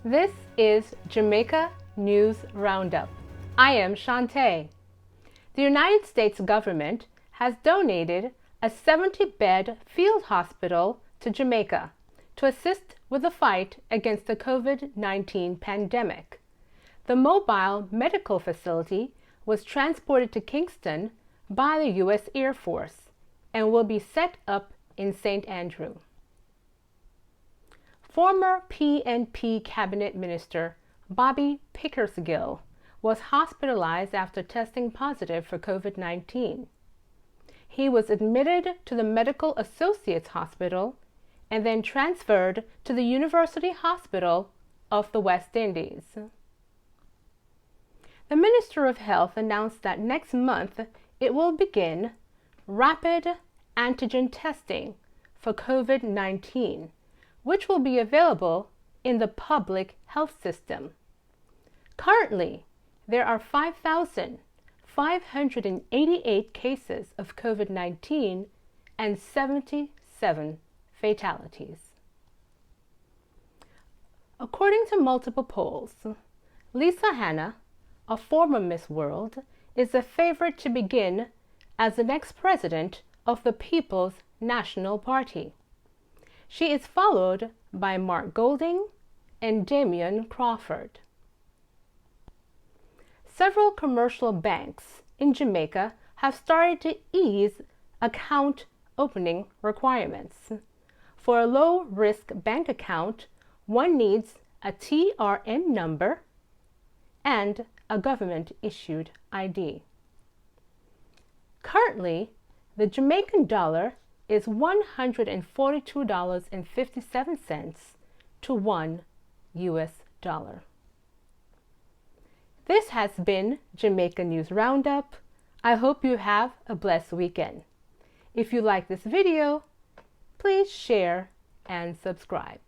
This is Jamaica News Roundup. I am Shantae. The United States government has donated a 70-bed field hospital to Jamaica to assist with the fight against the COVID-19 pandemic. The mobile medical facility was transported to Kingston by the U.S. Air Force and will be set up in St. Andrew. Former PNP cabinet minister Bobby Pickersgill was hospitalized after testing positive for COVID-19. He was admitted to the Medical Associates Hospital and then transferred to the University Hospital of the West Indies. The Minister of Health announced that next month it will begin rapid antigen testing for COVID-19, which will be available in the public health system. Currently, there are 5,588 cases of COVID-19 and 77 fatalities. According to multiple polls, Hanna, a former Miss World, is the favorite to begin as the next president of the People's National Party. She is followed by Golding and Damion Crawford. Several commercial banks in Jamaica have started to ease account opening requirements. For a low-risk bank account, one needs a TRN number and a government-issued ID. Currently, the Jamaican dollar is $142.57 to $1 US. This has been Jamaica News Roundup. I hope you have a blessed weekend. If you like this video, please share and subscribe.